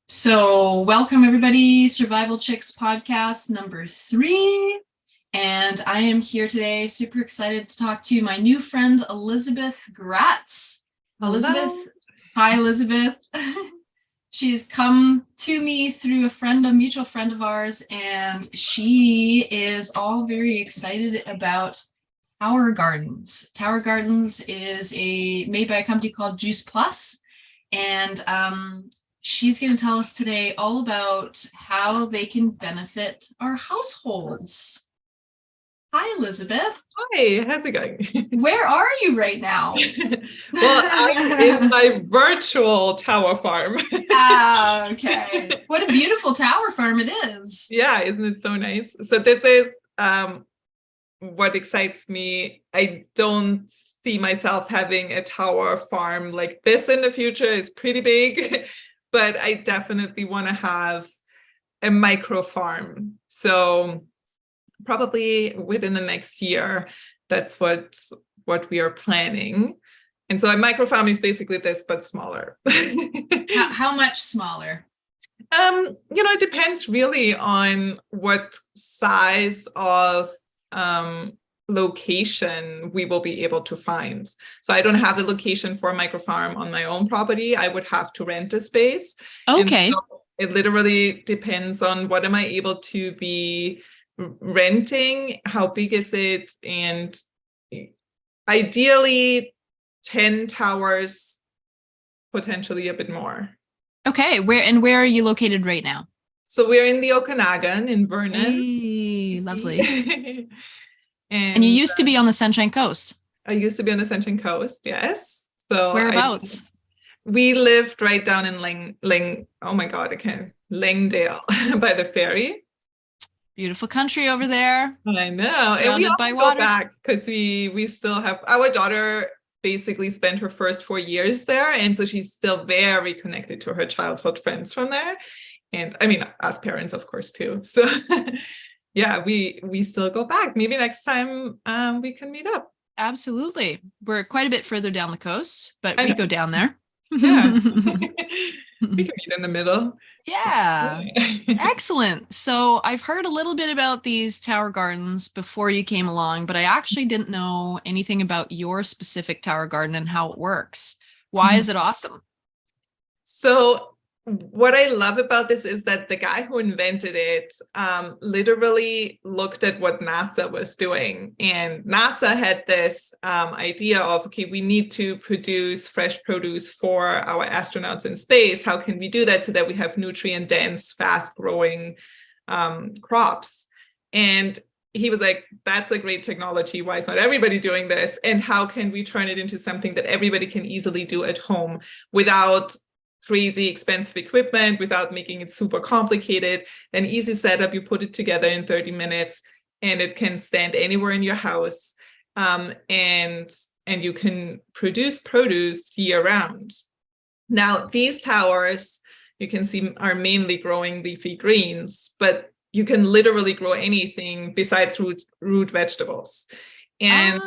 So, welcome everybody, Survival Chicks podcast number 3. And I am here today, super excited to talk to my new friend, Elisabeth Gratz. Hello. Elisabeth, hi Elisabeth. She's come to me through a mutual friend of ours, and she is all very excited about Tower Gardens. Tower Gardens is made by a company called Juice Plus, and she's going to tell us today all about how they can benefit our households. Hi, Elisabeth. Hi, how's it going? Where are you right now? Well, I'm in my virtual tower farm. Okay. What a beautiful tower farm it is. Yeah, isn't it so nice? So this is what excites me. I don't see myself having a tower farm like this in the future. It's pretty big, but I definitely want to have a micro farm. So probably within the next year, that's what we are planning. And so a micro farm is basically this, but smaller. How much smaller? It depends really on what size of location we will be able to find. So I don't have the location for a micro farm on my own property. I would have to rent a space. Okay. So it literally depends on what am I able to be renting, how big is it, and ideally 10 towers, potentially a bit more. Okay, where are you located right now? So we're in the Okanagan in Vernon. Hey, lovely. And you used to be on the Sunshine Coast. I used to be on the Sunshine Coast, yes. So whereabouts? We lived right down in Langdale by the ferry. Beautiful country over there. I know. Surrounded by water. Go back because we still have our daughter basically spent her first 4 years there, and so she's still very connected to her childhood friends from there, and I mean us parents of course too. So yeah, we still go back. Maybe next time we can meet up. Absolutely. We're quite a bit further down the coast, but we go down there. Yeah. We can meet in the middle. Yeah. Excellent. So I've heard a little bit about these tower gardens before you came along, but I actually didn't know anything about your specific tower garden and how it works. Why is it awesome? So what I love about this is that the guy who invented it literally looked at what NASA was doing. And NASA had this idea of, okay, we need to produce fresh produce for our astronauts in space. How can we do that so that we have nutrient-dense, fast-growing crops? And he was like, that's a great technology. Why is not everybody doing this? And how can we turn it into something that everybody can easily do at home without crazy expensive equipment, without making it super complicated? An easy setup, you put it together in 30 minutes and it can stand anywhere in your house, and you can produce produce year round. Now these towers you can see are mainly growing leafy greens, but you can literally grow anything besides root vegetables. And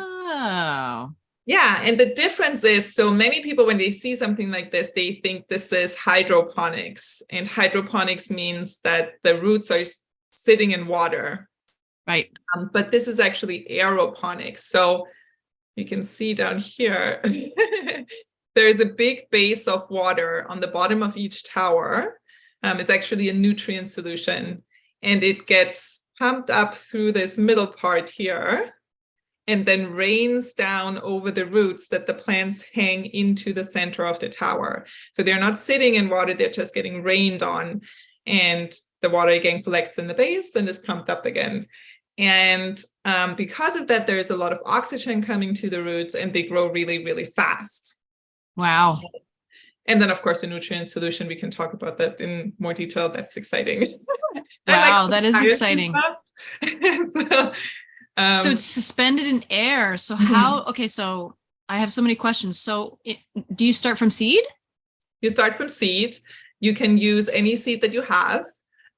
yeah, and the difference is, so many people, when they see something like this, they think this is hydroponics. And hydroponics means that the roots are sitting in water. Right. But this is actually aeroponics. So you can see down here, there's a big base of water on the bottom of each tower. It's actually a nutrient solution. And it gets pumped up through this middle part here, and then rains down over the roots that the plants hang into the center of the tower. So they're not sitting in water, they're just getting rained on. And the water again collects in the base and is pumped up again. And because of that, there's a lot of oxygen coming to the roots and they grow really, really fast. Wow. And then, of course, the nutrient solution, we can talk about that in more detail. That's exciting. Wow, that is exciting. So it's suspended in air. So how, okay, so I have so many questions. So do you start from seed? You start from seed. You can use any seed that you have.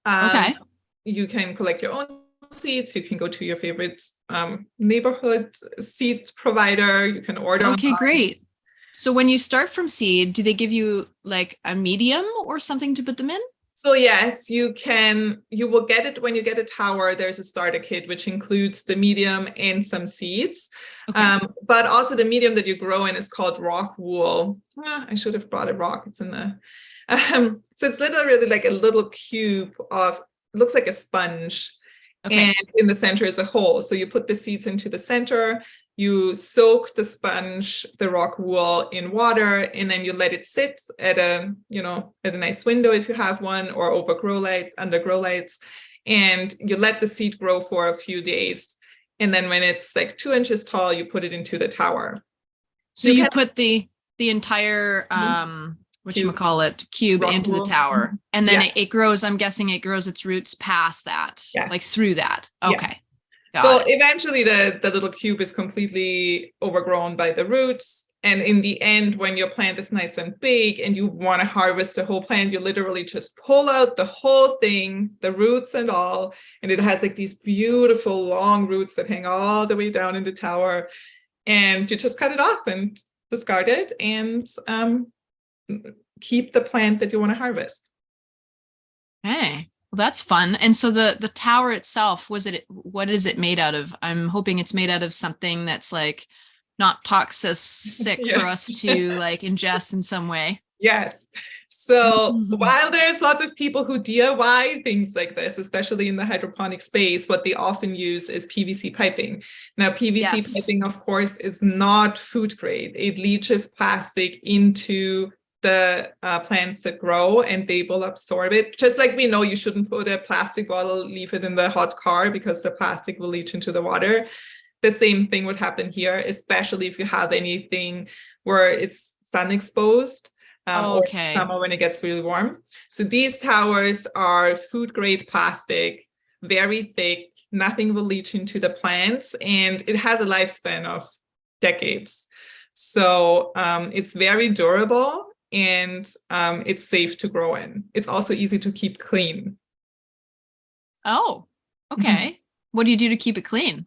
Okay. You can collect your own seeds. You can go to your favorite neighborhood seed provider. You can order. Okay, great. So when you start from seed, do they give you like a medium or something to put them in? So yes, you will get it when you get a tower. There's a starter kit, which includes the medium and some seeds. Okay. But also the medium that you grow in is called rock wool. I should have brought a rock. It's in the, so it's literally like a little cube of, looks like a sponge. Okay. And in the center is a hole. So you put the seeds into the center, you soak the sponge, the rock wool in water, and then you let it sit at a nice window if you have one, or over grow lights, under grow lights, and you let the seed grow for a few days. And then when it's like 2 inches tall, you put it into the tower. So you put the entire whatchamacallit cube rock into wool. the tower, and then Yes. it grows. I'm guessing it grows its roots past that, Yes. like through that. Okay. Yeah. So eventually the little cube is completely overgrown by the roots. And in the end, when your plant is nice and big and you want to harvest the whole plant, you literally just pull out the whole thing, the roots and all. And it has like these beautiful long roots that hang all the way down in the tower. And you just cut it off and discard it and keep the plant that you want to harvest. Hey, well, that's fun. And so the tower itself, what is it made out of? I'm hoping it's made out of something that's like not toxic Yes. for us to like ingest in some way. Yes. So while there's lots of people who DIY things like this, especially in the hydroponic space, what they often use is PVC piping. Now, PVC piping, of course, is not food grade. It leaches plastic into the plants that grow, and they will absorb it. Just like we know you shouldn't put a plastic bottle, leave it in the hot car because the plastic will leach into the water. The same thing would happen here, especially if you have anything where it's sun exposed. Or summer when it gets really warm. So these towers are food grade plastic, very thick, nothing will leach into the plants, and it has a lifespan of decades. So it's very durable, and it's safe to grow in. It's also easy to keep clean. Oh, okay. What do you do to keep it clean?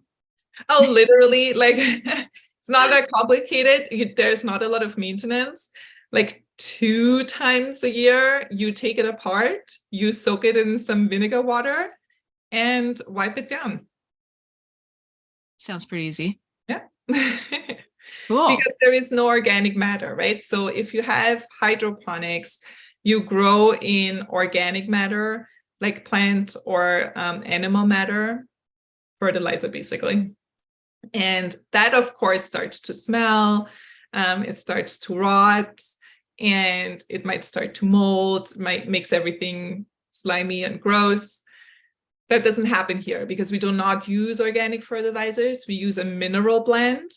Oh, literally, like it's not that complicated. There's not a lot of maintenance. Like 2 times a year, you take it apart, you soak it in some vinegar water, and wipe it down. Sounds pretty easy. Yeah. Cool. Because there is no organic matter, right? So if you have hydroponics, you grow in organic matter, like plant or animal matter, fertilizer, basically. And that, of course, starts to smell, it starts to rot, and it might start to mold, makes everything slimy and gross. That doesn't happen here because we do not use organic fertilizers. We use a mineral blend,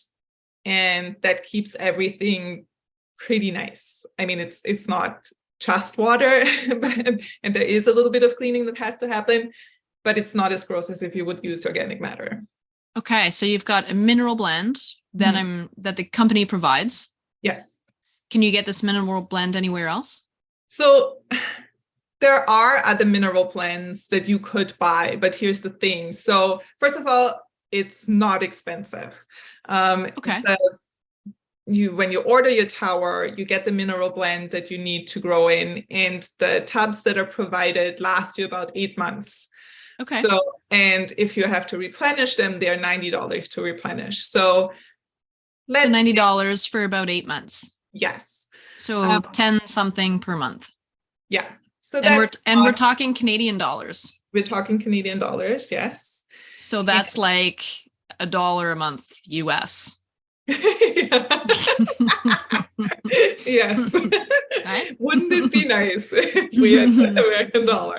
and that keeps everything pretty nice. I mean, it's not just water, and there is a little bit of cleaning that has to happen, but it's not as gross as if you would use organic matter. Okay, so you've got a mineral blend that that the company provides. Yes. Can you get this mineral blend anywhere else? So there are other mineral blends that you could buy, but here's the thing. So first of all, it's not expensive. Okay. When you order your tower, you get the mineral blend that you need to grow in, and the tubs that are provided last you about 8 months. Okay. So, and if you have to replenish them, they're $90 to replenish. So $90 for about 8 months. Yes. So 10 something per month. Yeah. So we're talking Canadian dollars. We're talking Canadian dollars, yes. So that's like $1 a month US. Yes. Right? Wouldn't it be nice if we had the American dollar?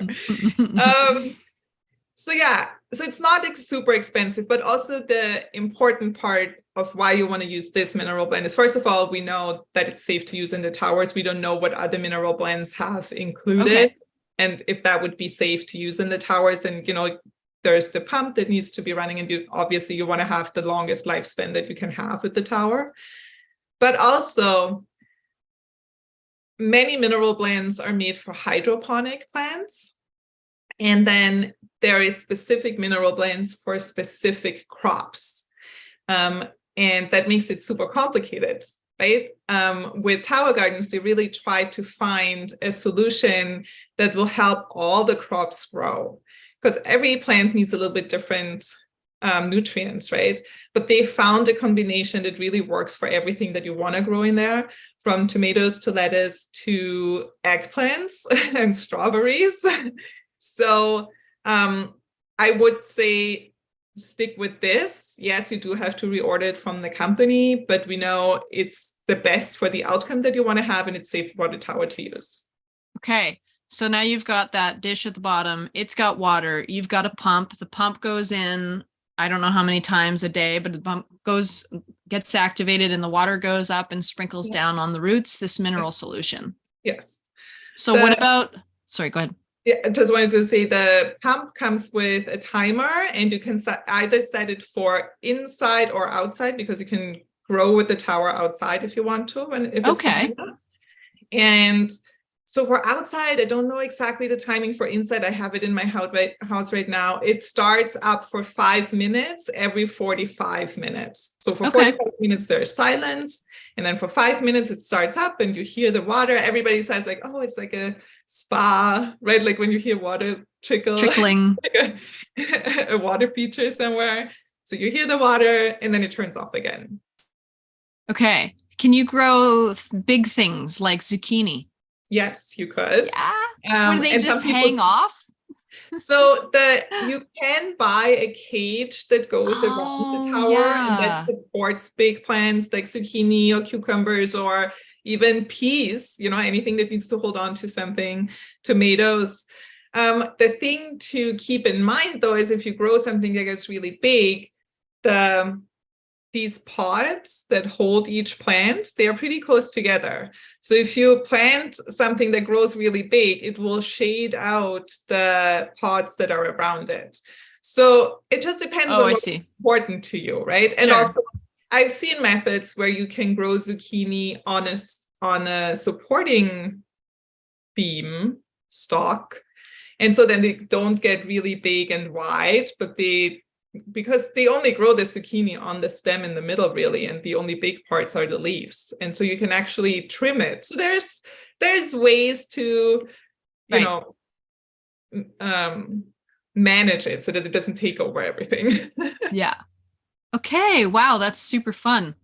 So yeah, so it's not super expensive, but also the important part of why you want to use this mineral blend is, first of all, we know that it's safe to use in the towers. We don't know what other mineral blends have included, and if that would be safe to use in the towers. And, there's the pump that needs to be running, and you want to have the longest lifespan that you can have with the tower. But also, many mineral blends are made for hydroponic plants. And then there is specific mineral blends for specific crops. And that makes it super complicated right? With tower gardens, they really try to find a solution that will help all the crops grow, because every plant needs a little bit different nutrients, right? But they found a combination that really works for everything that you want to grow in there, from tomatoes to lettuce to eggplants and strawberries. So I would say stick with this. Yes, you do have to reorder it from the company, but we know it's the best for the outcome that you want to have, and it's safe for the tower to use. Okay. So now you've got that dish at the bottom. It's got water. You've got a pump. The pump goes in, I don't know how many times a day, but the pump gets activated and the water goes up and sprinkles down on the roots, this mineral solution. Yes. So what about, sorry, go ahead. Yeah, I just wanted to say the pump comes with a timer, and you can either set it for inside or outside, because you can grow with the tower outside if you want to, and if it's okay. And so for outside, I don't know exactly the timing. For inside, I have it in my house right now. It starts up for 5 minutes every 45 minutes. So for 45 minutes, there's silence. And then for 5 minutes, it starts up and you hear the water. Everybody says like, oh, it's like a spa, right? Like when you hear water trickling, like a water feature somewhere. So you hear the water and then it turns off again. Okay. Can you grow big things like zucchini? Yes, you could. Yeah. Or do they just hang off? So you can buy a cage that goes around the tower and that supports big plants like zucchini or cucumbers or even peas, anything that needs to hold on to something, tomatoes. The thing to keep in mind, though, is if you grow something that gets really big, these pods that hold each plant, they are pretty close together. So if you plant something that grows really big, it will shade out the pods that are around it. So it just depends on what's important to you, right? And also, I've seen methods where you can grow zucchini on a supporting beam stalk. And so then they don't get really big and wide, but because they only grow the zucchini on the stem in the middle, really, and the only big parts are the leaves. And so you can actually trim it. So there's ways to, manage it so that it doesn't take over everything. Yeah. Okay. Wow. That's super fun.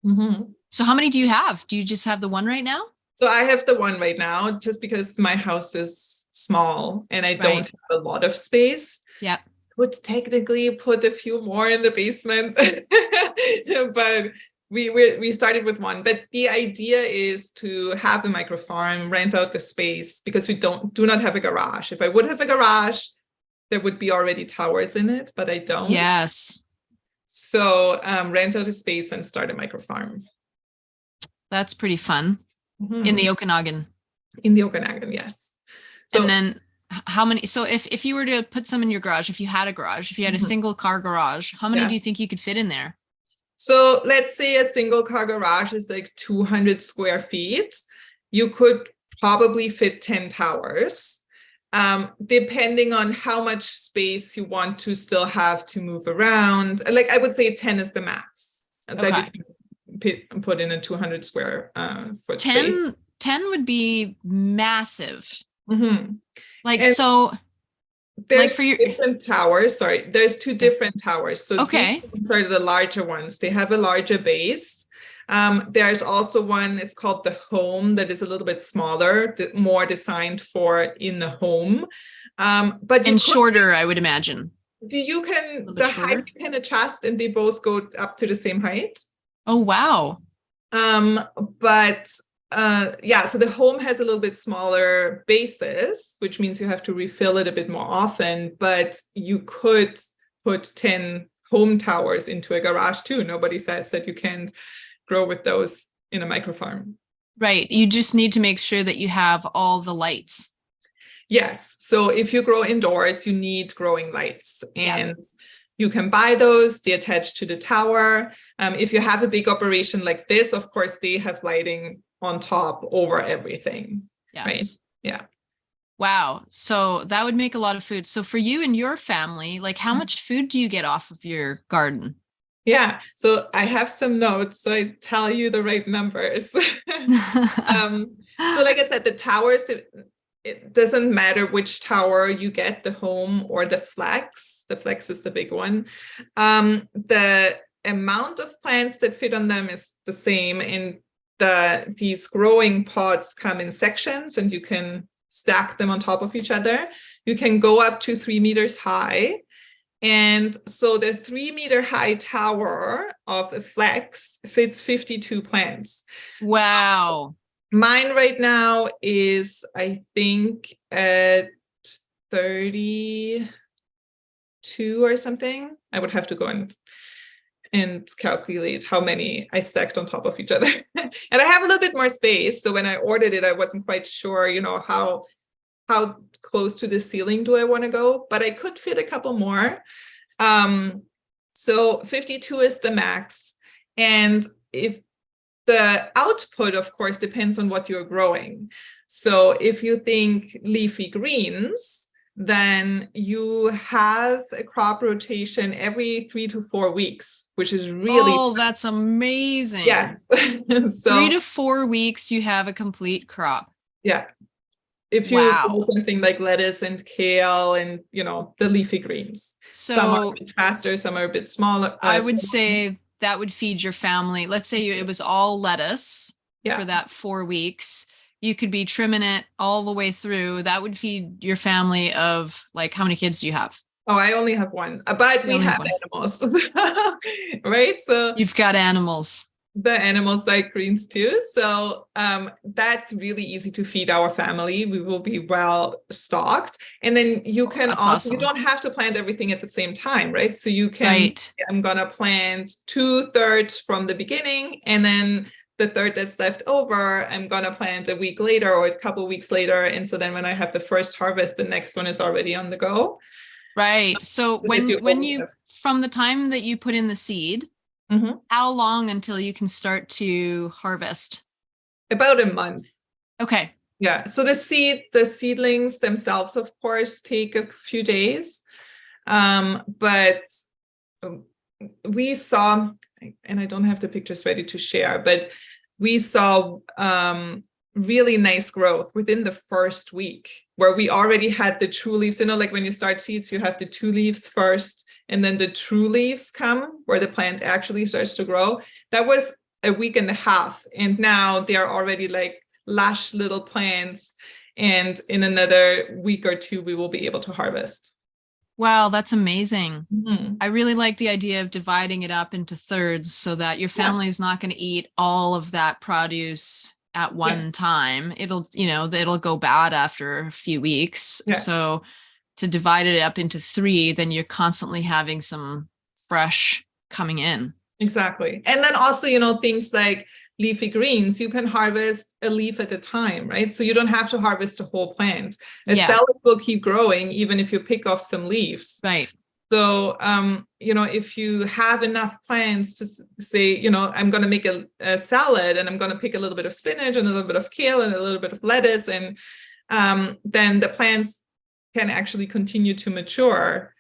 Mm-hmm. So how many do you have? Do you just have the one right now? So I have the one right now, just because my house is small and I don't have a lot of space. Yeah. Would technically put a few more in the basement, but we started with one. But the idea is to have a micro farm, rent out the space, because we do not have a garage. If I would have a garage, there would be already towers in it, but I don't. Yes. So rent out a space and start a micro farm. That's pretty fun. Mm-hmm. In the Okanagan. In the Okanagan, yes. So, and then how many, so if you were to put some in your garage, if you had a garage, if you had a single car garage, how many do you think you could fit in there? So let's say a single car garage is like 200 square feet. You could probably fit 10 towers, depending on how much space you want to still have to move around. Like I would say 10 is the max that you can put in a 200 square foot 10, space. 10 would be massive. Mm-hmm. There's different towers. Sorry, there's two different towers. So these are the larger ones. They have a larger base. There's also one, it's called the home, that is a little bit smaller, more designed for in the home. But shorter, I would imagine. The height you can adjust, and they both go up to the same height. Oh, wow. So the home has a little bit smaller bases, which means you have to refill it a bit more often, but you could put 10 home towers into a garage too. Nobody says that you can't grow with those in a micro farm. Right. You just need to make sure that you have all the lights. Yes. So if you grow indoors, you need growing lights, and you can buy those. They attach to the tower. If you have a big operation like this, of course, they have lighting on top over everything. Yes. Right? Yeah. Wow. So that would make a lot of food. So for you and your family, like how much food do you get off of your garden? Yeah. So I have some notes, so I tell you the right numbers. So like I said, the towers, it doesn't matter which tower you get, the home or the flex. The flex is the big one. The amount of plants that fit on them is the same, and these growing pods come in sections, and you can stack them on top of each other. You can go up to 3 meters high. And so the 3 meter high tower of a flex fits 52 plants. Wow. So mine right now is, I think, at 32 or something. I would have to go and calculate how many I stacked on top of each other. And I have a little bit more space. So when I ordered it, I wasn't quite sure, how close to the ceiling do I want to go, but I could fit a couple more. So 52 is the max. And if the output, of course, depends on what you're growing. So if you think leafy greens, then you have a crop rotation every 3 to 4 weeks, which is really that's amazing. Yes. So 3 to 4 weeks, you have a complete crop. Yeah. If you grow something like lettuce and kale and, the leafy greens. So some are a bit faster, some are a bit smaller. I would say that would feed your family. Let's say it was all lettuce for that 4 weeks. You could be trimming it all the way through. That would feed your family of, like, how many kids do you have? Oh, I only have one, but we have animals, right? So you've got animals. The animals like greens too. So that's really easy to feed our family. We will be well stocked. And then you can you don't have to plant everything at the same time, right? So you can, I'm going to plant 2/3 from the beginning, and then the third that's left over, I'm going to plant a week later or a couple weeks later. And so then when I have the first harvest, the next one is already on the go. Right. So when you, from the time that you put in the seed, how long until you can start to harvest? About a month. Okay. Yeah. So the seedlings themselves, of course, take a few days. But we saw, and I don't have the pictures ready to share, but we saw really nice growth within the first week, where we already had the true leaves. Like when you start seeds, you have the 2 leaves first, and then the true leaves come where the plant actually starts to grow. That was a week and a half. And now they are already like lush little plants. And in another week or 2, we will be able to harvest. Wow, that's amazing. I really like the idea of dividing it up into thirds so that your family is not going to eat all of that produce at one time. It'll go bad after a few weeks. So to divide it up into 3, then you're constantly having some fresh coming in. Exactly. And then also, things like leafy greens, you can harvest a leaf at a time, right? So you don't have to harvest a whole plant. A salad will keep growing even if you pick off some leaves. Right. So, if you have enough plants to say, I'm going to make a salad, and I'm going to pick a little bit of spinach and a little bit of kale and a little bit of lettuce, and then the plants can actually continue to mature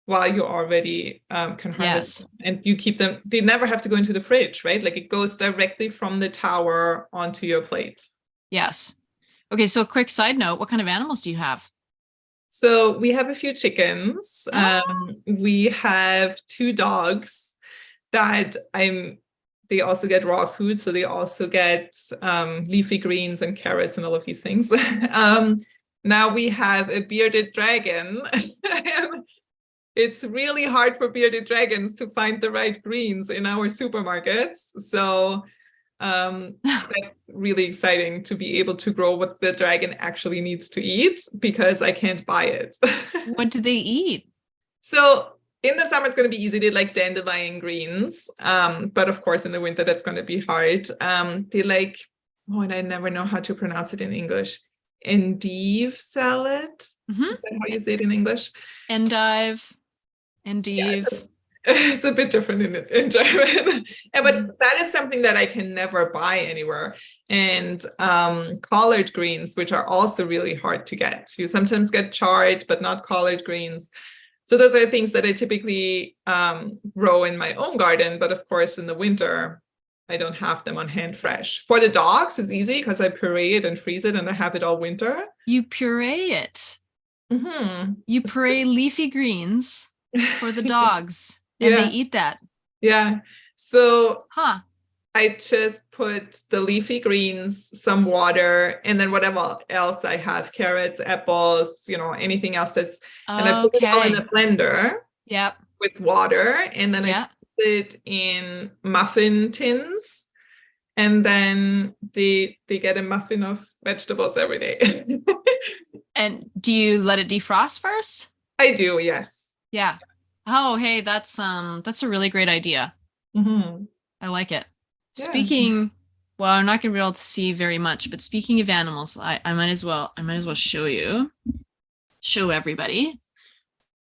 while you already can harvest them. And you keep them, they never have to go into the fridge, right? Like it goes directly from the tower onto your plate. Yes. Okay, so a quick side note, what kind of animals do you have? So we have a few chickens. We have 2 dogs that they also get raw food. So they also get leafy greens and carrots and all of these things. Now we have a bearded dragon. It's really hard for bearded dragons to find the right greens in our supermarkets. So that's really exciting to be able to grow what the dragon actually needs to eat, because I can't buy it. What do they eat? So in the summer, it's going to be easy. They like dandelion greens. But of course, in the winter, that's going to be hard. They like, and I never know how to pronounce it in English. Endive salad. Is that how you say it in English? Endive. Yeah, it's a bit different in German. But that is something that I can never buy anywhere. And collard greens, which are also really hard to get. You sometimes get chard, but not collard greens. So those are things that I typically grow in my own garden. But of course, in the winter, I don't have them on hand fresh. For the dogs, it's easy because I puree it and freeze it and I have it all winter. You puree it. You puree leafy greens for the dogs and they eat that. Yeah. So I just put the leafy greens, some water, and then whatever else I have, carrots, apples, anything else and I put it all in a blender with water, and then I put it in muffin tins, and then they get a muffin of vegetables every day. And do you let it defrost first? I do, yes. Yeah. Oh, hey, that's a really great idea. I like it. Speaking, well, I'm not gonna be able to see very much, but speaking of animals, I might as well show everybody.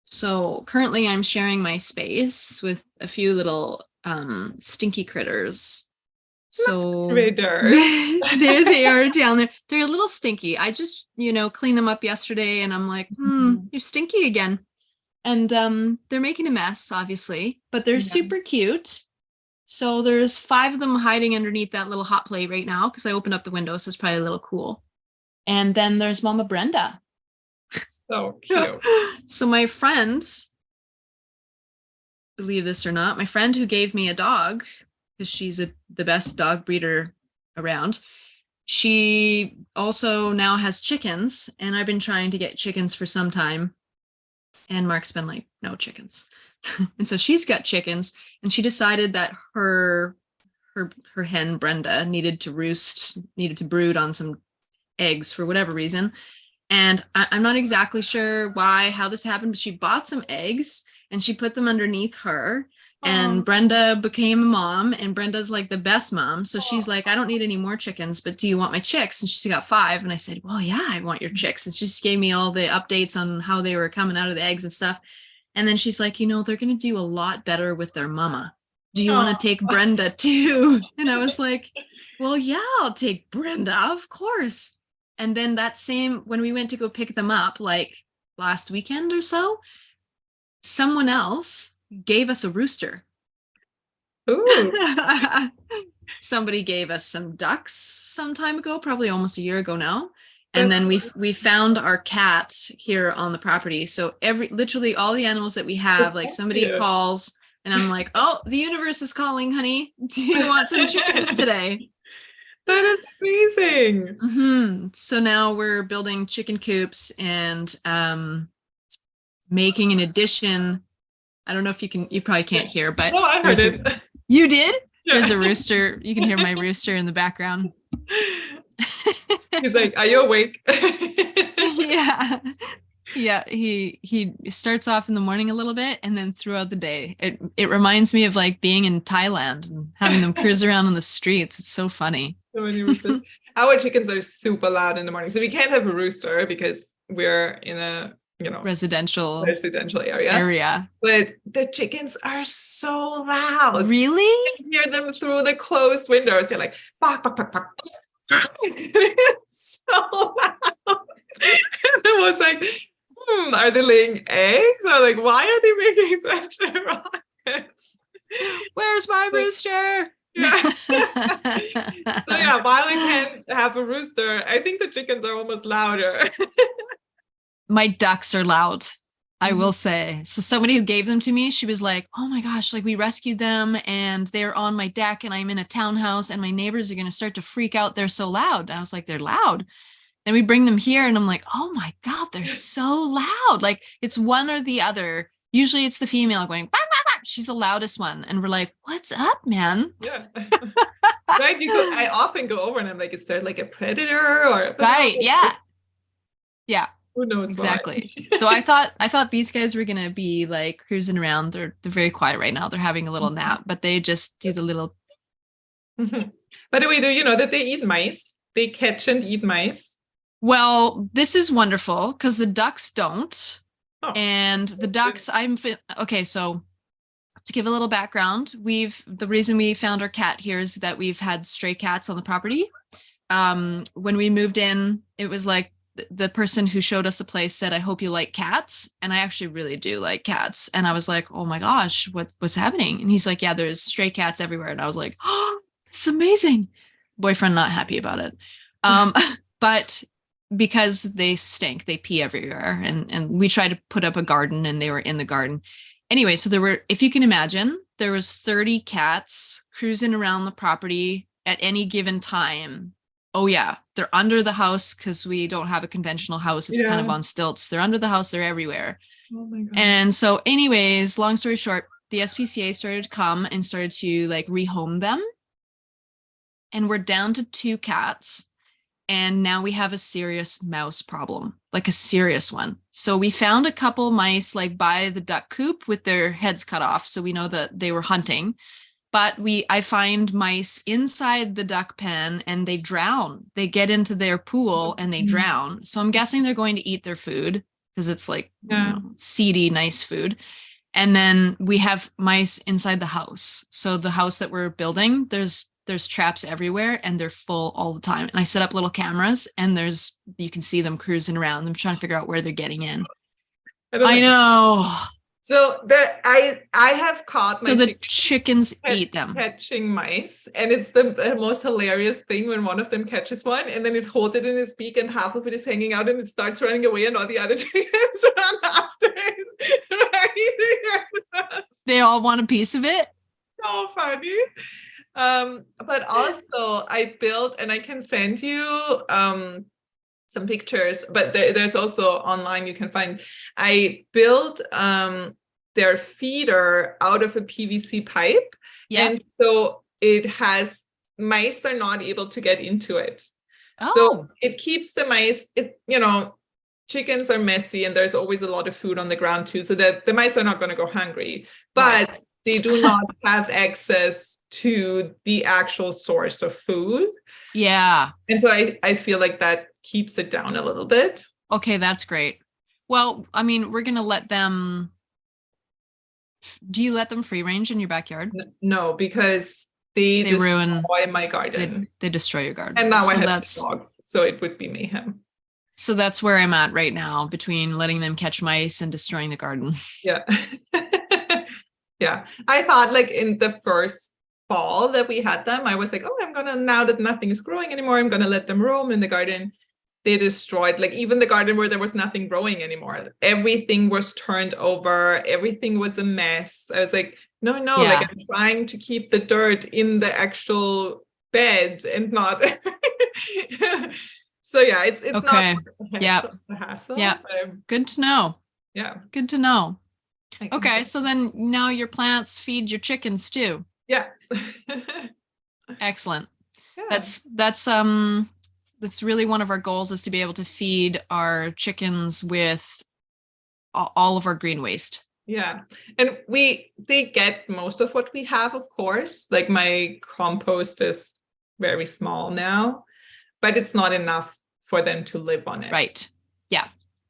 So currently I'm sharing my space with a few little stinky critters. So there they are down there. They're a little stinky. I just, cleaned them up yesterday and I'm like, you're stinky again. And they're making a mess, obviously, but they're super cute. So there's 5 of them hiding underneath that little hot plate right now because I opened up the window, so it's probably a little cool. And then there's Mama Brenda. So cute. So my friend, believe this or not, my friend who gave me a dog, because she's the best dog breeder around, she also now has chickens, and I've been trying to get chickens for some time. And Mark's been like, no chickens. And so she's got chickens, and she decided that her hen Brenda needed to brood on some eggs for whatever reason. And I'm not exactly sure how this happened, but she bought some eggs and she put them underneath her. And Brenda became a mom, and Brenda's like the best mom. So she's like, I don't need any more chickens, but do you want my chicks? And she's got 5. And I said, well, yeah, I want your chicks. And she just gave me all the updates on how they were coming out of the eggs and stuff. And then she's like, they're going to do a lot better with their mama. Do you want to take Brenda too? And I was like, well, yeah, I'll take Brenda, of course. And then when we went to go pick them up, like last weekend or so, someone else gave us a rooster. Ooh. Somebody gave us some ducks some time ago, probably almost a year ago now. And then we found our cat here on the property. So literally all the animals that we have, like somebody calls and I'm like, oh, the universe is calling, honey. Do you want some chickens today? That is amazing. So now we're building chicken coops and making an addition. I don't know if you probably can't hear, but no, I heard it. You did? Yeah. There's a rooster. You can hear my rooster in the background. He's like, are you awake? Yeah. He starts off in the morning a little bit, and then throughout the day, it reminds me of like being in Thailand and having them cruise around on the streets. It's so funny. Our chickens are super loud in the morning, so we can't have a rooster because we're in a residential area. But the chickens are so loud. Really? You can hear them through the closed windows. They're like, bak, bak, bak, bak. It's so loud. And I was like, are they laying eggs? Or like, why are they making such a ruckus? Where's my rooster? Yeah. So yeah, while I can't have a rooster, I think the chickens are almost louder. My ducks are loud, I will say. So somebody who gave them to me, she was like, oh my gosh, like we rescued them and they're on my deck and I'm in a townhouse and my neighbors are going to start to freak out. They're so loud. And I was like, they're loud. And we bring them here and I'm like, oh my God, they're so loud. Like it's one or the other. Usually it's the female going, bah, bah, bah. She's the loudest one. And we're like, what's up, man? Yeah. Right. I often go over and I'm like, is there like a predator or? Right. Yeah. Yeah. Who knows? Exactly. So I thought these guys were going to be like cruising around. They're very quiet right now. They're having a little nap, but they just do the little. By the way, do you know that they eat mice? They catch and eat mice. Well, this is wonderful because the ducks don't. Oh. And the ducks, okay. So to give a little background, the reason we found our cat here is that we've had stray cats on the property. When we moved in, it was like the person who showed us the place said, I hope you like cats. And I actually really do like cats. And I was like, oh my gosh, what's happening? And he's like, yeah, there's stray cats everywhere. And I was like, oh, it's amazing. Boyfriend not happy about it. But because they stink, they pee everywhere. And we tried to put up a garden and they were in the garden. Anyway, so there were, if you can imagine, there was 30 cats cruising around the property at any given time. Oh yeah, they're under the house because we don't have a conventional house. It's kind of on stilts. They're under the house. They're everywhere. Oh my God. And so anyways, long story short, the SPCA started to come and started to like rehome them. And we're down to 2 cats. And now we have a serious mouse problem, like a serious one. So we found a couple mice like by the duck coop with their heads cut off. So we know that they were hunting. But I find mice inside the duck pen and they drown. They get into their pool and they drown. So I'm guessing they're going to eat their food because it's like seedy, nice food. And then we have mice inside the house. So the house that we're building, there's traps everywhere and they're full all the time. And I set up little cameras and you can see them cruising around. I'm trying to figure out where they're getting in. I know. So I have caught my the chickens eat them. Catching mice, and it's the most hilarious thing when one of them catches one and then it holds it in its beak and half of it is hanging out and it starts running away and all the other chickens run after it. Right? They all want a piece of it. So funny. But also I built, and I can send you some pictures, but there's also online you can find. I built their feeder out of a PVC pipe, and so it has mice are not able to get into it. So it keeps the mice. Chickens are messy, and there's always a lot of food on the ground too, so that the mice are not going to go hungry, but they do not have access to the actual source of food. Yeah. And so I feel like that keeps it down a little bit. Okay, that's great. Well, I mean, we're going to let them. Do you let them free range in your backyard? No, because they ruin my garden. They destroy your garden. And now I have a dog, so it would be mayhem. So that's where I'm at right now, between letting them catch mice and destroying the garden. Yeah. Yeah. I thought like in the first fall that we had them, I was like, now that nothing is growing anymore, I'm going to let them roam in the garden. They destroyed, like even the garden where there was nothing growing anymore. Everything was turned over. Everything was a mess. I was like, no, like I'm trying to keep the dirt in the actual bed and not. So yeah, it's okay. Not the hassle. Yeah. Good to know. Yeah. Good to know. Okay. So then now your plants feed your chickens too. Yeah. Excellent. Yeah. That's really one of our goals, is to be able to feed our chickens with all of our green waste. Yeah. And they get most of what we have, of course. Like my compost is very small now, but it's not enough for them to live on it. Right. Yeah.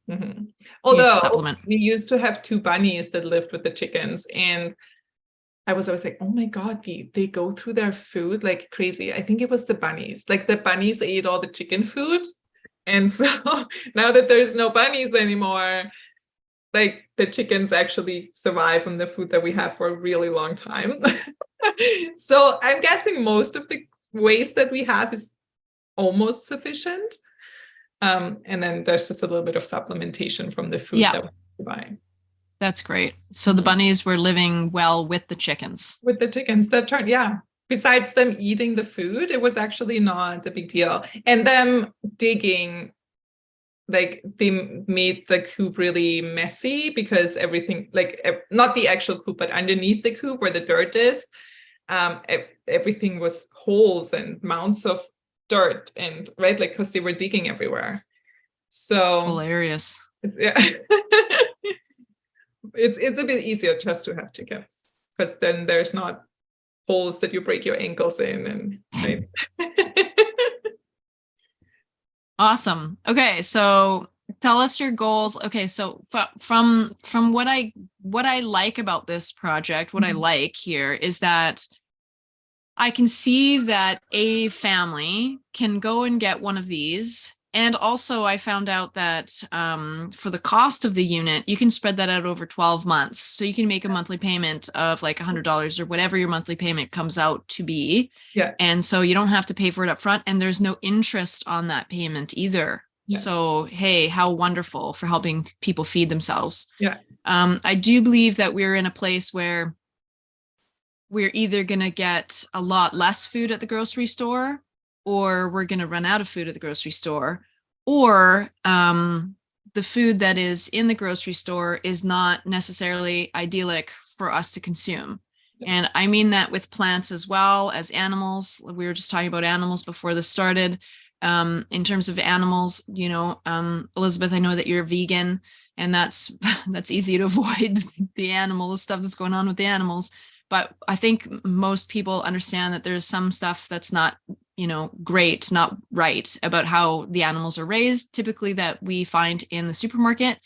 Mm-hmm. Although we used to have 2 bunnies that lived with the chickens, and I was always like, oh my God, they go through their food like crazy. I think it was the bunnies. Like the bunnies ate all the chicken food. And so now that there's no bunnies anymore, like the chickens actually survive on the food that we have for a really long time. So I'm guessing most of the waste that we have is almost sufficient. And then there's just a little bit of supplementation from the food that we buy. That's great. So the bunnies were living well with the chickens. With the chickens, besides them eating the food, it was actually not a big deal. And them digging, like they made the coop really messy because everything, like not the actual coop, but underneath the coop where the dirt is, everything was holes and mounds of dirt, and like because they were digging everywhere. So hilarious. Yeah. It's a bit easier just to have chickens, because then there's not holes that you break your ankles in, and right. Awesome. Okay, so tell us your goals. Okay, so from what I like about this project, what I like here is that I can see that a family can go and get one of these And also I found out that for the cost of the unit, you can spread that out over 12 months. So you can make a monthly payment of like $100 or whatever your monthly payment comes out to be. Yeah. And so you don't have to pay for it up front, and there's no interest on that payment either. Yes. So, hey, how wonderful for helping people feed themselves. Yeah. I do believe that we're in a place where we're either going to get a lot less food at the grocery store, or we're going to run out of food at the grocery store, or the food that is in the grocery store is not necessarily idyllic for us to consume. Yes. And I mean that with plants as well as animals. We were just talking about animals before this started. In terms of animals, you know, Elisabeth, I know that you're vegan, and that's easy to avoid the stuff that's going on with the animals. But I think most people understand that there's some stuff that's not, you know, great, not right about how the animals are raised, typically that we find in the supermarket.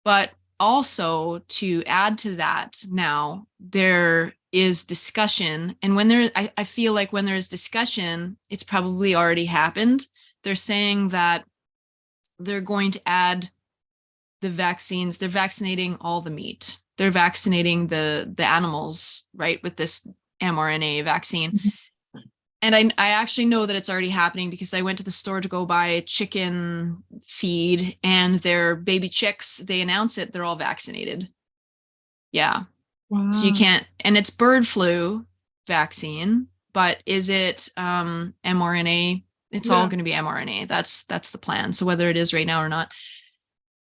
But also, to add to that, now there is discussion. And when I feel like when there's discussion, it's probably already happened. They're saying that they're going to add the vaccines. They're vaccinating all the meat. They're vaccinating the animals, right, with this mRNA vaccine. Mm-hmm. And I actually know that it's already happening, because I went to the store to go buy a chicken feed, and their baby chicks, they announce it, they're all vaccinated. Yeah. Wow. So you can't, and it's bird flu vaccine, but is it mRNA? It's all going to be mRNA. That's the plan. So whether it is right now or not.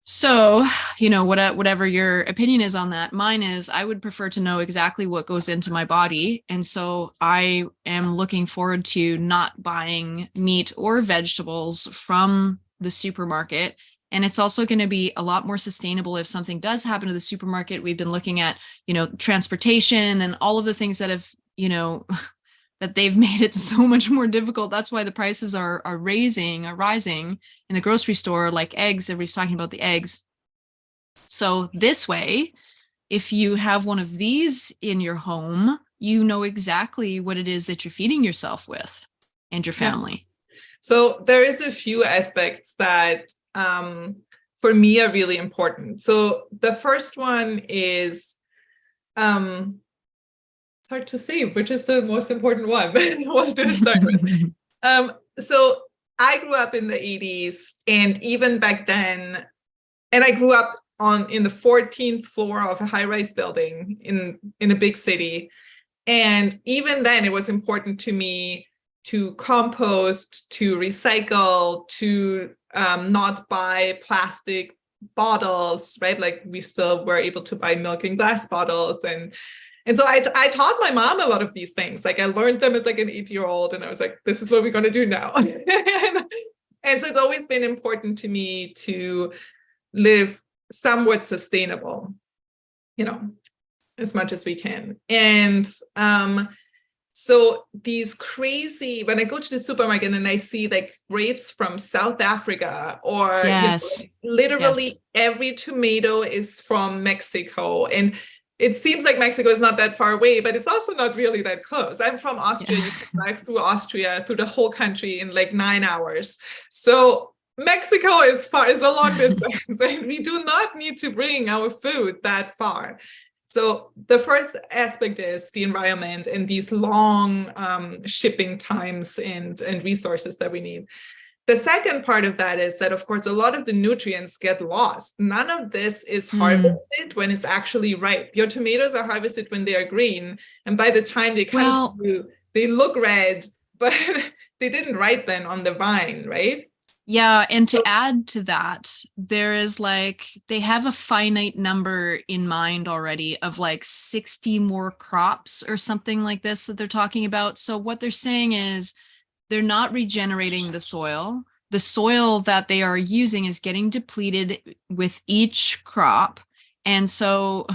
So, you know, whatever your opinion is on that, mine is I would prefer to know exactly what goes into my body. And so I am looking forward to not buying meat or vegetables from the supermarket. And it's also going to be a lot more sustainable if something does happen to the supermarket. We've been looking at, you know, transportation and all of the things that have, you know, that they've made it so much more difficult. That's why the prices are rising in the grocery store, like eggs. Everybody's talking about the eggs. So this way, if you have one of these in your home, you know exactly what it is that you're feeding yourself with and your family. Yeah. So there is a few aspects that for me are really important. So the first one is, hard to say which is the most important one. What to start with? So I grew up in the 80s, and even back then, and I grew up in the 14th floor of a high-rise building in a big city. And even then, it was important to me to compost, to recycle, to not buy plastic bottles, right? Like we still were able to buy milk in glass bottles. And so I taught my mom a lot of these things. Like I learned them as like an 8-year-old, and I was like, this is what we're going to do now. And so it's always been important to me to live somewhat sustainable, you know, as much as we can. And so these crazy, when I go to the supermarket and I see like grapes from South Africa, or yes. You know, literally every tomato is from Mexico, and it seems like Mexico is not that far away, but it's also not really that close. I'm from Austria. Yeah. You can drive through Austria, through the whole country in like 9 hours. So Mexico is a long distance, and we do not need to bring our food that far. So the first aspect is the environment and these long shipping times and resources that we need. The second part of that is that, of course, a lot of the nutrients get lost. None of this is harvested when it's actually ripe. Your tomatoes are harvested when they are green, and by the time they come to you, they look red, but they didn't ripen on the vine, right? Yeah, and to add to that, there is like, they have a finite number in mind already of like 60 more crops or something like this that they're talking about. So what they're saying is, they're not regenerating the soil. The soil that they are using is getting depleted with each crop. And so,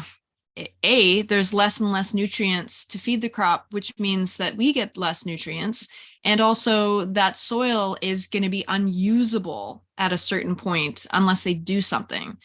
there's less and less nutrients to feed the crop, which means that we get less nutrients. And also that soil is going to be unusable at a certain point unless they do something.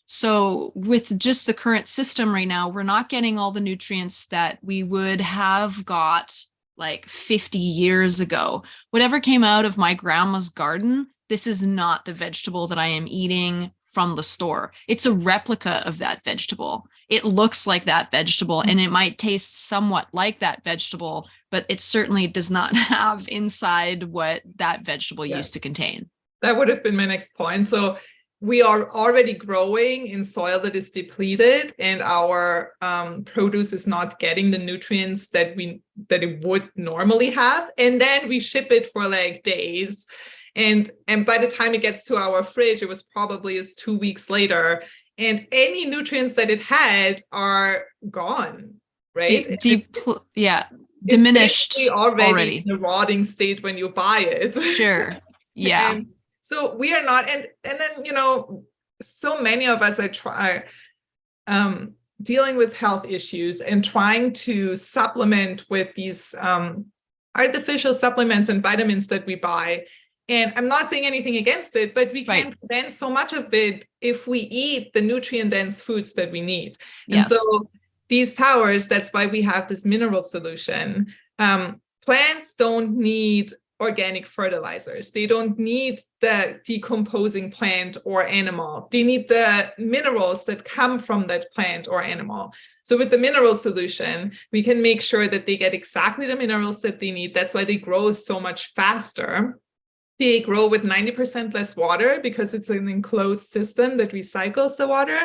So with just the current system right now, we're not getting all the nutrients that we would have got like 50 years ago. Whatever came out of my grandma's garden, this is not the vegetable that I am eating from the store. It's a replica of that vegetable. It looks like that vegetable and it might taste somewhat like that vegetable, but it certainly does not have inside what that vegetable used to contain. That would have been my next point. So we are already growing in soil that is depleted, and our produce is not getting the nutrients that it would normally have. And then we ship it for like days. And by the time it gets to our fridge, it was probably 2 weeks later. And any nutrients that it had are gone, right? Diminished it's already in the rotting state when you buy it. Sure. Yeah. And so we are not, and then, you know, so many of us are dealing with health issues and trying to supplement with these artificial supplements and vitamins that we buy. And I'm not saying anything against it, but we can prevent so much of it if we eat the nutrient-dense foods that we need. And so these towers, that's why we have this mineral solution. Plants don't need organic fertilizers. They don't need the decomposing plant or animal. They need the minerals that come from that plant or animal. So with the mineral solution, we can make sure that they get exactly the minerals that they need. That's why they grow so much faster. They grow with 90% less water because it's an enclosed system that recycles the water.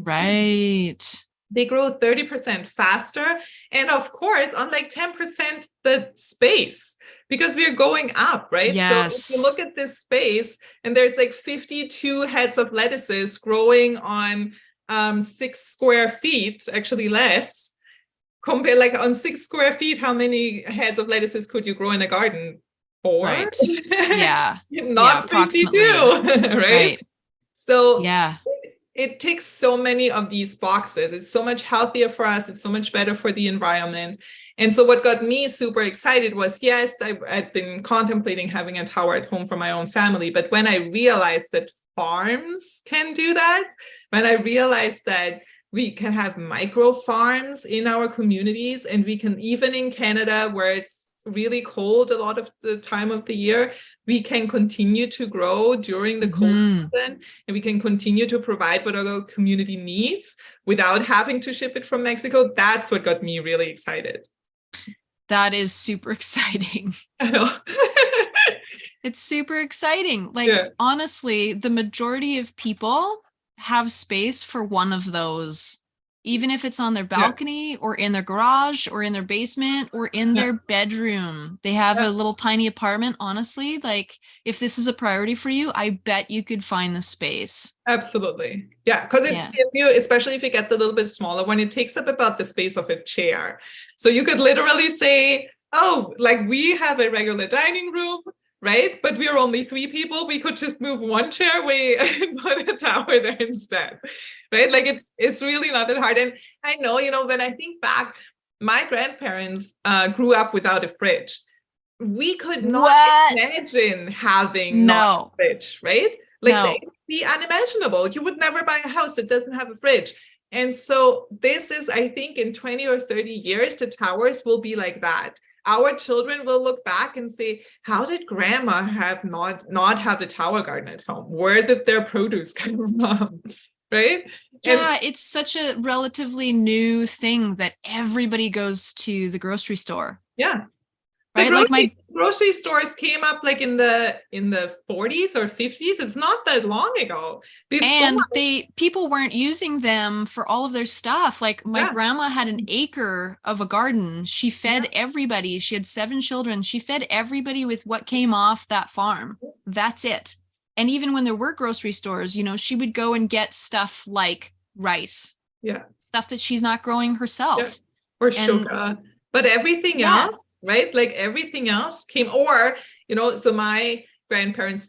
Right. They grow 30% faster. And of course, on like 10% the space, because we're going up, right? Yes. So if you look at this space, and there's like 52 heads of lettuces growing on 6 square feet, actually less. Compare, like on 6 square feet, how many heads of lettuces could you grow in a garden? 4? Right. Yeah. Not 52, right? So it ticks so many of these boxes. It's so much healthier for us. It's so much better for the environment. And so what got me super excited was, yes, I'd been contemplating having a tower at home for my own family. But when I realized that farms can do that, when I realized that we can have micro farms in our communities, and we can, even in Canada, where it's really cold a lot of the time of the year, we can continue to grow during the cold season, and we can continue to provide what our community needs without having to ship it from Mexico. That's what got me really excited. That is super exciting. I know. It's super exciting. Like, honestly, the majority of people have space for one of those, even if it's on their balcony or in their garage or in their basement or in their bedroom. They have a little tiny apartment. Honestly, like, if this is a priority for you, I bet you could find the space. Absolutely. Yeah. Because if you, especially if you get the little bit smaller one, it takes up about the space of a chair. So you could literally say, oh, like, we have a regular dining room, right? But we're only 3 people. We could just move one chair away and put a tower there instead, right? Like, it's really not that hard. And I know, you know, when I think back, my grandparents grew up without a fridge. We could not imagine having not a fridge, right? Like, it would be unimaginable. You would never buy a house that doesn't have a fridge. And so this is, I think, in 20 or 30 years, the towers will be like that. Our children will look back and say, how did grandma have not have a tower garden at home? Where did their produce come from? Right? Yeah, it's such a relatively new thing that everybody goes to the grocery store. Yeah. Right? The grocery stores came up like in the 40s or 50s. It's not that long ago. And people weren't using them for all of their stuff. Like, my grandma had an acre of a garden. She fed everybody. She had 7 children. She fed everybody with what came off that farm. That's it. And even when there were grocery stores, you know, she would go and get stuff like rice. Yeah. Stuff that she's not growing herself. Or sugar. But everything else, right? Like, everything else came, or, you know, so my grandparents,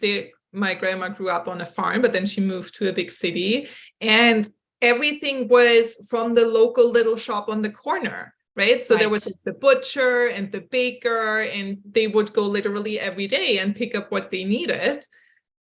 my grandma grew up on a farm, but then she moved to a big city, and everything was from the local little shop on the corner, right? So there was the butcher and the baker, and they would go literally every day and pick up what they needed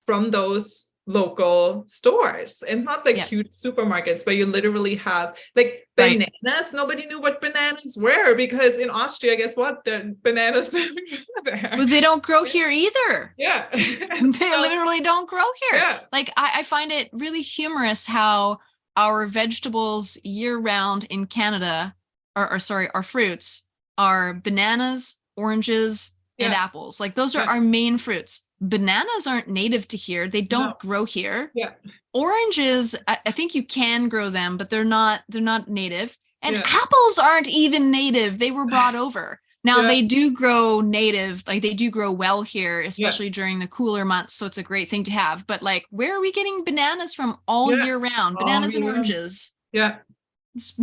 from those local stores and not like Yeah. huge supermarkets where you literally have like Right. bananas. Nobody knew what bananas were because in Austria, guess what? The bananas don't grow there. Well, they don't grow here either. Yeah. They literally don't grow here. Yeah. Like I find it really humorous how our vegetables year round in Canada, or sorry, our fruits are bananas, oranges, and Yeah. apples. Like those are Yeah. our main fruits. Bananas aren't native to here. They don't No. grow here. Yeah. Oranges, I think you can grow them, but they're not native. And Yeah. apples aren't even native. They were brought over. Now Yeah. they do grow native, like they do grow well here, Yeah. especially during the cooler months. So it's a great thing to have. But like, where are we getting bananas from all Yeah. year round? All Bananas and year round. oranges. Yeah. It's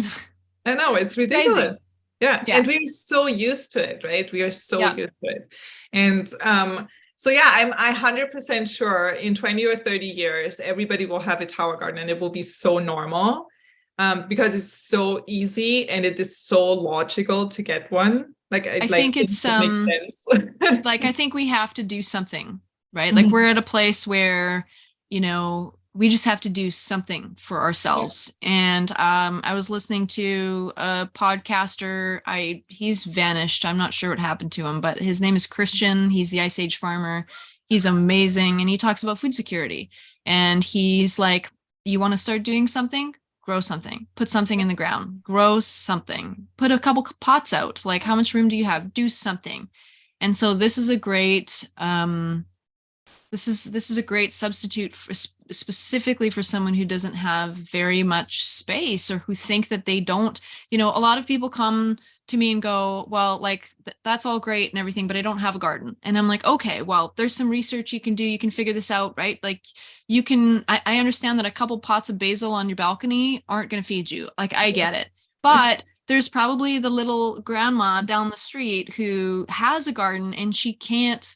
I know, it's ridiculous. crazy. Yeah. Yeah. And we're so used to it, right? We are so Yeah. used to it. And so yeah, I'm 100% sure in 20 or 30 years, everybody will have a tower garden and it will be so normal because it's so easy and it is so logical to get one. Like I think it's it makes sense. like I think we have to do something, right? Mhm. Like we're at a place where, you know, we just have to do something for ourselves. And I was listening to a podcaster. He's vanished. I'm not sure what happened to him, but his name is Christian. He's the Ice Age farmer. He's amazing, and he talks about food security. And he's like, you want to start doing something? Grow something. Put something in the ground. Grow something. Put a couple pots out. Like, how much room do you have? Do something. And so this is a great this is a great substitute for specifically for someone who doesn't have very much space or who think that they don't, you know, a lot of people come to me and go, well, like that's all great and everything, but I don't have a garden. And I'm like, okay, well, there's some research you can do. You can figure this out, right? Like you can, I understand that a couple pots of basil on your balcony aren't going to feed you. Like I get it, but there's probably the little grandma down the street who has a garden and she can't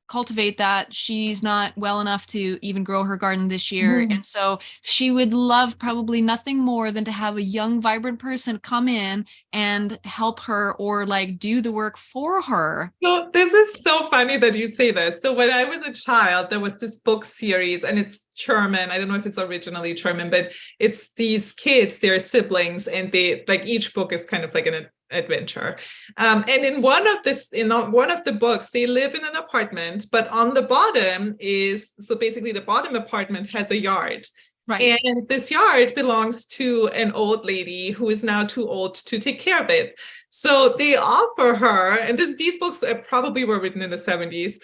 cultivate that. She's not well enough to even grow her garden this year. And so she would love probably nothing more than to have a young, vibrant person come in and help her or like do the work for her. So this is so funny that you say this. So when I was a child, there was this book series and it's German. I don't know if it's originally German, but it's these kids, they're siblings, and they like each book is kind of like an adventure. And in one of the books, they live in an apartment, but on the bottom is, so basically the bottom apartment has a yard. Right. And this yard belongs to an old lady who is now too old to take care of it. So they offer her, and these books probably were written in the 70s.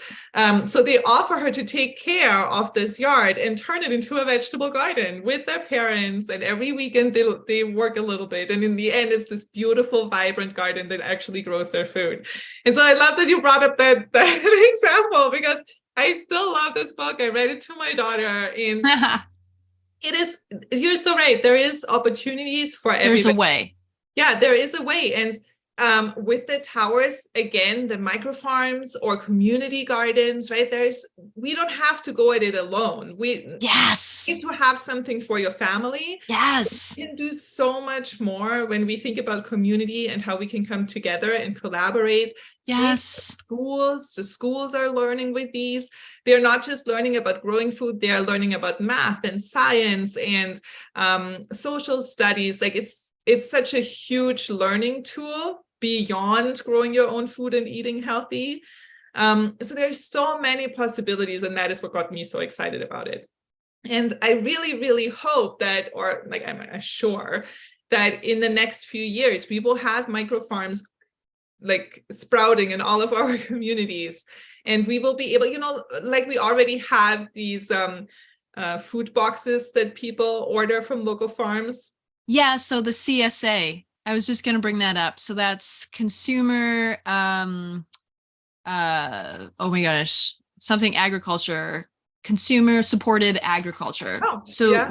So they offer her to take care of this yard and turn it into a vegetable garden with their parents. And every weekend they work a little bit. And in the end, it's this beautiful, vibrant garden that actually grows their food. And so I love that you brought up that example because I still love this book. I read it to my daughter and it is, you're so right. There is opportunities for everybody. There's a way. Yeah, there is a way. And with the towers, again, the microfarms or community gardens, right? We don't have to go at it alone. We need to have something for your family. Yes. We can do so much more when we think about community and how we can come together and collaborate. Yes. The schools are learning with these. They're not just learning about growing food, they are learning about math and science and social studies. Like it's such a huge learning tool beyond growing your own food and eating healthy. So there's so many possibilities, and that is what got me so excited about it. And I really, really hope that, or like I'm sure that in the next few years, we will have microfarms like sprouting in all of our communities. And we will be able, you know, like we already have these food boxes that people order from local farms. Yeah, so the CSA, I was just going to bring that up. So that's consumer, oh my gosh, something agriculture, consumer supported agriculture. Oh, so yeah,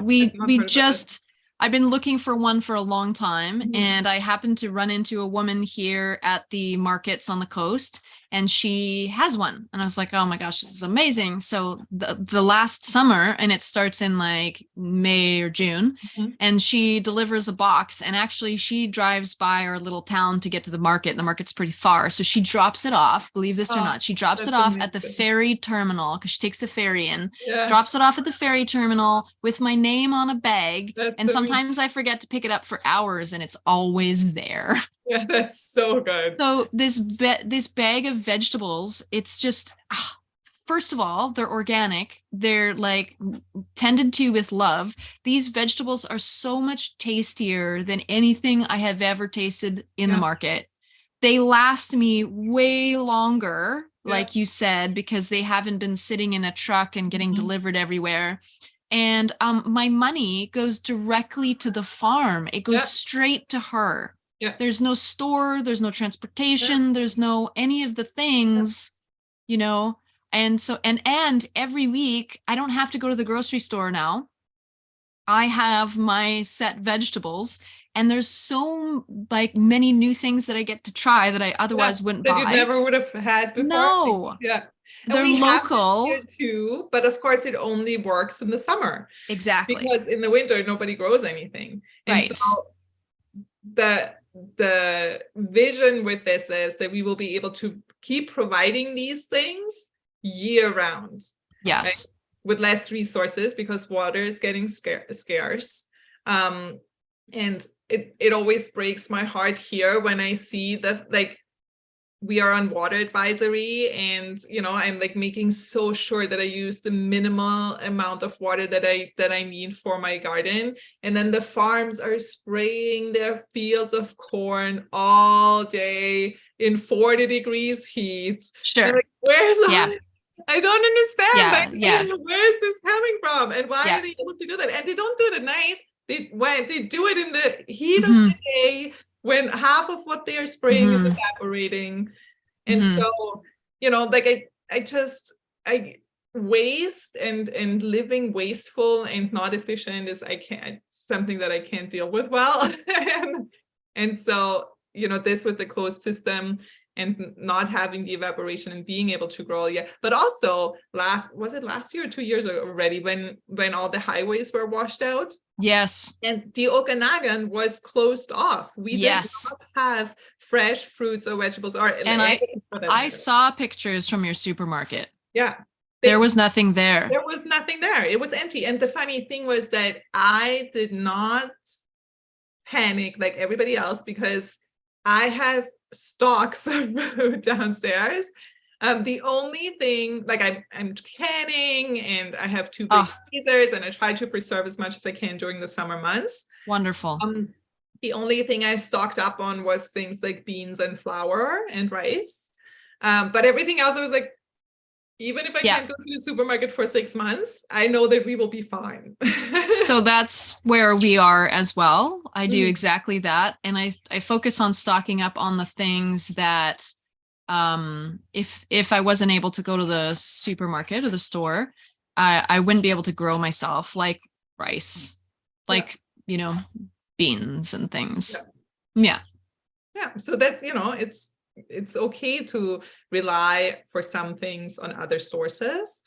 I've been looking for one for a long time, and I happened to run into a woman here at the markets on the coast, and she has one. And I was like, oh my gosh, this is amazing. So the last summer, and it starts in like May or June, and she delivers a box, and actually she drives by our little town to get to the market. And the market's pretty far. So she drops it off, believe this or not. She drops it off at the ferry terminal, because she takes the ferry in, drops it off at the ferry terminal with my name on a bag. And sometimes I forget to pick it up for hours, and it's always there. Yeah, that's so good. So this bag of vegetables, it's just, first of all, they're organic. They're like tended to with love. These vegetables are so much tastier than anything I have ever tasted in the market. They last me way longer, like you said, because they haven't been sitting in a truck and getting delivered everywhere. And my money goes directly to the farm. It goes straight to her. Yeah. There's no store, there's no transportation, there's no any of the things, you know. And so and every week I don't have to go to the grocery store now. I have my set vegetables, and there's so like many new things that I get to try that I otherwise wouldn't buy. That you never would have had before. No. Yeah. And they're local have this here too, but of course it only works in the summer. Exactly. Because in the winter nobody grows anything. And so the vision with this is that we will be able to keep providing these things year round. Yes. Right? With less resources, because water is getting scarce. And it always breaks my heart here when I see that, like, we are on water advisory, and I'm like making so sure that I use the minimal amount of water that I need for my garden, and then the farms are spraying their fields of corn all day in 40 degrees heat. Sure. Like, where's I don't understand. Where is this coming from, and why are they able to do that? And they don't do it at night. They do it in the heat of the day, when half of what they are spraying is evaporating. And so, like I waste and living wasteful and not efficient is something that I can't deal with well. and so, this with the closed system and not having the evaporation and being able to grow. But also was it last year or 2 years ago already when all the highways were washed out? Yes. And the Okanagan was closed off. We did not have fresh fruits or vegetables. And I saw pictures from your supermarket. Yeah. There was nothing there. There was nothing there. It was empty. And the funny thing was that I did not panic like everybody else, because I have stocks of food downstairs. The only thing, like I'm canning, and I have 2 big freezers, and I try to preserve as much as I can during the summer months. Wonderful. The only thing I stocked up on was things like beans and flour and rice. But everything else, I was like, even if I can't go to the supermarket for 6 months, I know that we will be fine. So that's where we are as well. I do exactly that. And I focus on stocking up on the things that if I wasn't able to go to the supermarket or the store, I wouldn't be able to grow myself, like rice, like, beans and things. Yeah. So that's, it's okay to rely for some things on other sources,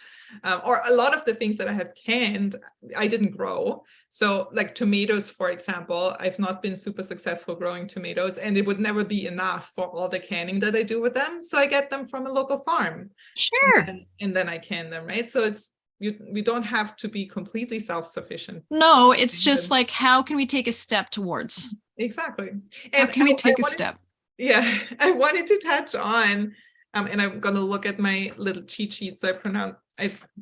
or a lot of the things that I have canned, I didn't grow. So like tomatoes, for example, I've not been super successful growing tomatoes, and it would never be enough for all the canning that I do with them. So I get them from a local farm. Sure. And then I can them, right? So we don't have to be completely self-sufficient. No, it's just like, how can we take a step towards? Exactly. And how can we take a step? Yeah, I wanted to touch on, and I'm going to look at my little cheat sheets. I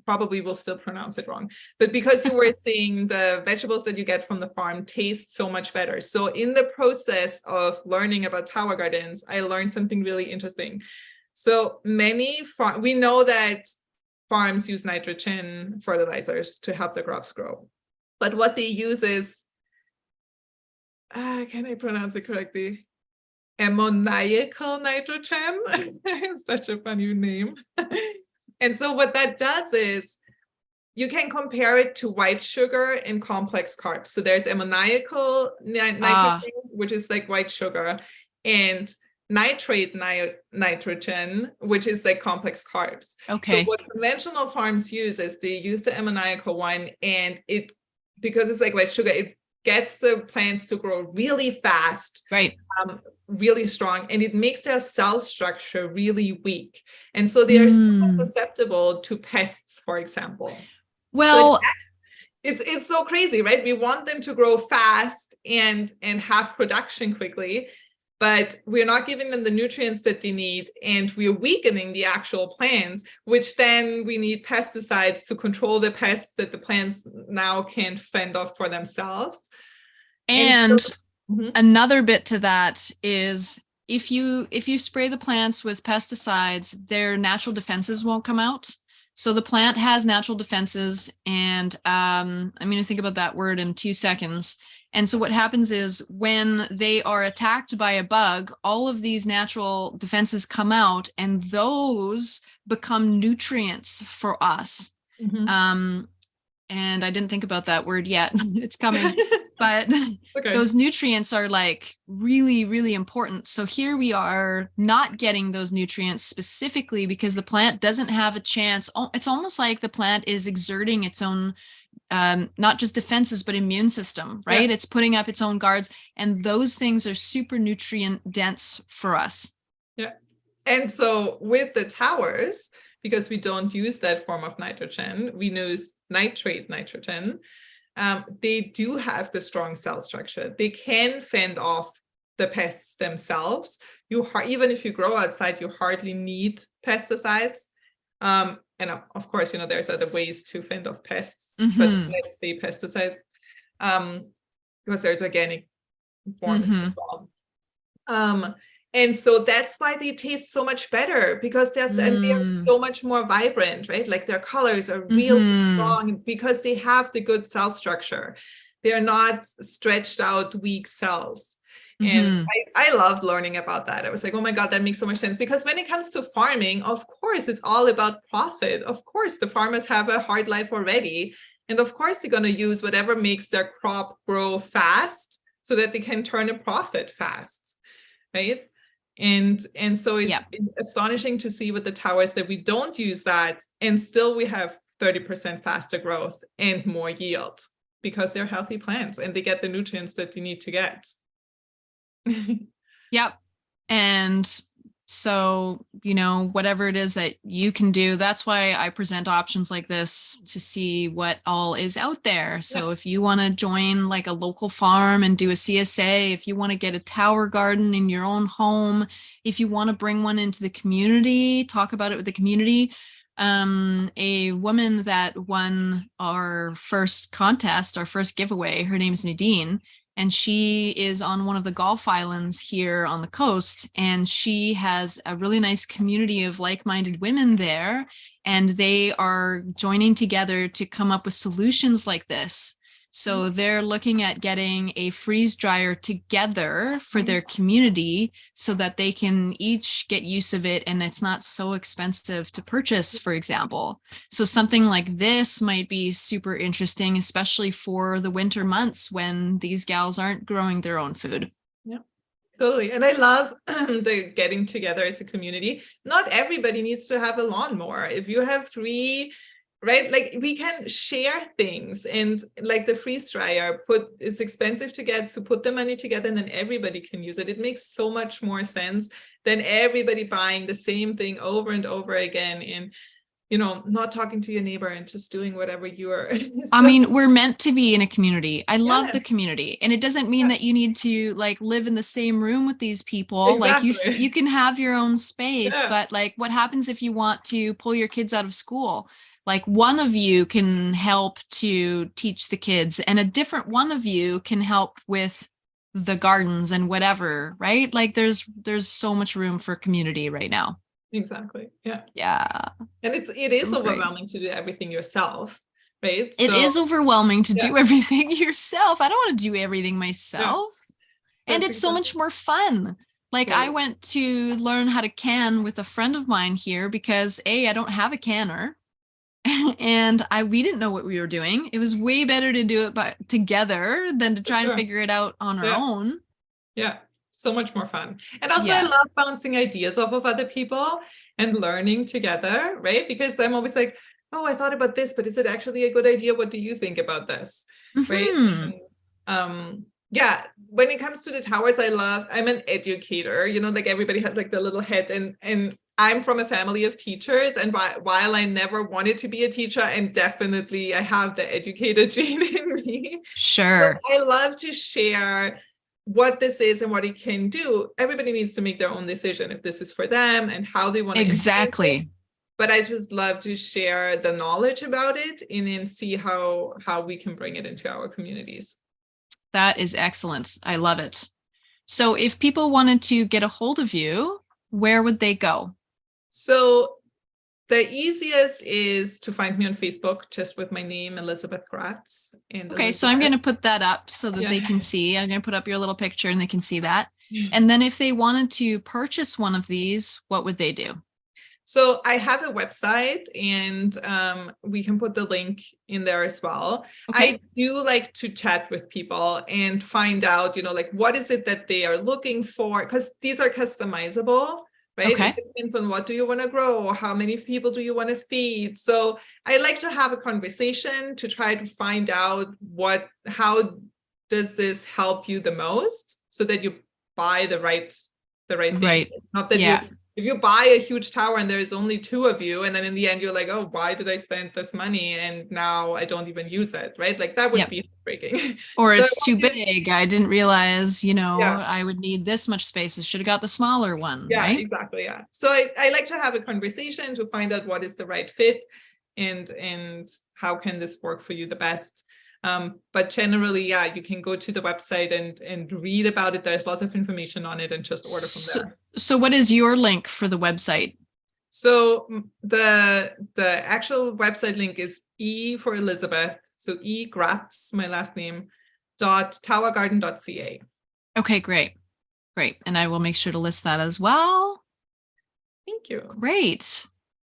probably will still pronounce it wrong, but because you were saying the vegetables that you get from the farm taste so much better. So in the process of learning about tower gardens, I learned something really interesting. So we know that farms use nitrogen fertilizers to help the crops grow, but what they use is, can I pronounce it correctly? Ammoniacal nitrogen. It's such a funny name. And so what that does is you can compare it to white sugar and complex carbs. So there's ammoniacal nitrogen, which is like white sugar, and nitrate nitrogen, which is like complex carbs. Okay. So what conventional farms use is they use the ammoniacal one, and it, because it's like white sugar, it gets the plants to grow really fast, Right. really strong, and it makes their cell structure really weak. And so they are super susceptible to pests, for example. Well, so it's so crazy, right? We want them to grow fast and have production quickly, but we're not giving them the nutrients that they need, and we're weakening the actual plant, which then we need pesticides to control the pests that the plants now can't fend off for themselves. And another bit to that is if you spray the plants with pesticides, their natural defenses won't come out. So the plant has natural defenses, and I'm going to think about that word in 2 seconds. And so what happens is when they are attacked by a bug, all of these natural defenses come out, and those become nutrients for us. And I didn't think about that word yet. It's coming. But those nutrients are like really, really important. So here we are not getting those nutrients specifically because the plant doesn't have a chance. It's almost like the plant is exerting its own, not just defenses, but immune system, right? It's putting up its own guards. And those things are super nutrient dense for us. Yeah. And so with the towers, because we don't use that form of nitrogen, we use nitrate nitrogen. They do have the strong cell structure. They can fend off the pests themselves. Even if you grow outside, you hardly need pesticides. And of course, there's other ways to fend off pests, but let's say pesticides, because there's organic forms as well. And so that's why they taste so much better, because and they are so much more vibrant, right? Like their colors are really strong because they have the good cell structure. They're not stretched out, weak cells. And I loved learning about that. I was like, oh my God, that makes so much sense. Because when it comes to farming, of course, it's all about profit. Of course, the farmers have a hard life already. And of course, they're going to use whatever makes their crop grow fast so that they can turn a profit fast, right? And so it's astonishing to see with the towers that we don't use that, and still we have 30% faster growth and more yield because they're healthy plants and they get the nutrients that you need to get. Yep. And so, whatever it is that you can do, that's why I present options like this to see what all is out there. So if you want to join like a local farm and do a CSA, if you want to get a tower garden in your own home, if you want to bring one into the community, talk about it with the community. A woman that won our first contest, our first giveaway, her name is Nadine. And she is on one of the Gulf Islands here on the coast. And she has a really nice community of like-minded women there. And they are joining together to come up with solutions like this. So they're looking at getting a freeze dryer together for their community so that they can each get use of it and it's not so expensive to purchase, for example. So something like this might be super interesting, especially for the winter months when these gals aren't growing their own food. Yeah, totally. And I love the getting together as a community. Not everybody needs to have a lawnmower. If you have 3, right, like we can share things, and like the freeze dryer, it's expensive to get, so put the money together and then everybody can use it. It makes so much more sense than everybody buying the same thing over and over again and not talking to your neighbor and just doing whatever you are. I mean, we're meant to be in a community. I love the community, and it doesn't mean that you need to like live in the same room with these people. Exactly. Like you can have your own space, but like what happens if you want to pull your kids out of school? Like one of you can help to teach the kids and a different one of you can help with the gardens and whatever, right? Like there's so much room for community right now. Exactly. Yeah. Yeah. And it is overwhelming to do everything yourself, right? It is overwhelming to do everything yourself. I don't want to do everything myself. Yeah. And it's so much more fun. Like I went to learn how to can with a friend of mine here because I don't have a canner. And we didn't know what we were doing. It was way better to do it together than to try and figure it out on our own. Yeah. so much more fun. And also Yeah. I love bouncing ideas off of other people and learning together, right? Because I'm always like, oh, I thought about this, but is it actually a good idea? What do you think about this? Right. Mhm. And, yeah, when it comes to the towers, I'm an educator, you know, like everybody has like the little head, and I'm from a family of teachers. And while I never wanted to be a teacher, I have the educator gene in me. Sure. So I love to share what this is and what it can do. Everybody needs to make their own decision if this is for them and how they want to Exactly. But I just love to share the knowledge about it and then see how we can bring it into our communities. That is excellent. I love it. So if people wanted to get a hold of you, where would they go? So the easiest is to find me on Facebook, just with my name, Elisabeth Gratz. And Okay, so I'm going to put that up so that they can see. I'm going to put up your little picture and they can see that. And then if they wanted to purchase one of these, what would they do? So I have a website, and we can put the link in there as well. Okay. I do like to chat with people and find out, you know, like what is it that they are looking for? Because these are customizable, right? Okay. It depends on what do you want to grow, or how many people do you want to feed. So I like to have a conversation to try to find out how does this help you the most, so that you buy the right thing. Right. Not that if you buy a huge tower and there's only 2 of you, and then in the end you're like, oh, why did I spend this money and now I don't even use it, right? Like that would be breaking. Or So it's too big. I didn't realize, Yeah. I would need this much space. I should have got the smaller one, Yeah, right? exactly. Yeah. So I like to have a conversation to find out what is the right fit and how can this work for you the best. But generally, you can go to the website and read about it. There's lots of information on it, and just order from there. So what is your link for the website? So the actual website link is E for Elisabeth. So E Gratz, my last name, .towergarden.ca. Okay, great. Great. And I will make sure to list that as well. Thank you. Great.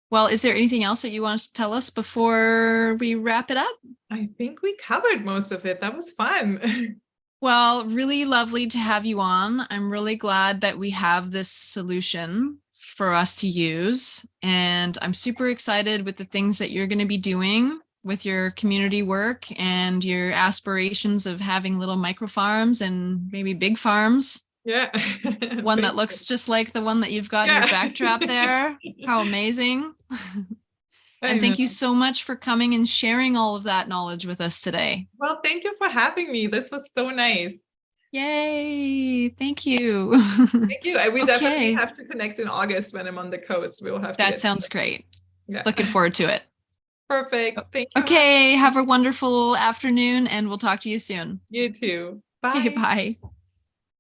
Well, is there anything else that you want to tell us before we wrap it up? I think we covered most of it. That was fun. Well, really lovely to have you on. I'm really glad that we have this solution for us to use. And I'm super excited with the things that you're going to be doing with your community work and your aspirations of having little micro farms and maybe big farms. Yeah. One that looks just like the one that you've got in your backdrop there. How amazing. And thank you so much for coming and sharing all of that knowledge with us today. Well, thank you for having me. This was so nice. Yay. Thank you. Thank you. We definitely have to connect in August when I'm on the coast. We'll have to. That sounds great. Yeah. Looking forward to it. Perfect. Thank you. Okay. Have a wonderful afternoon and we'll talk to you soon. You too. Bye. Okay, bye.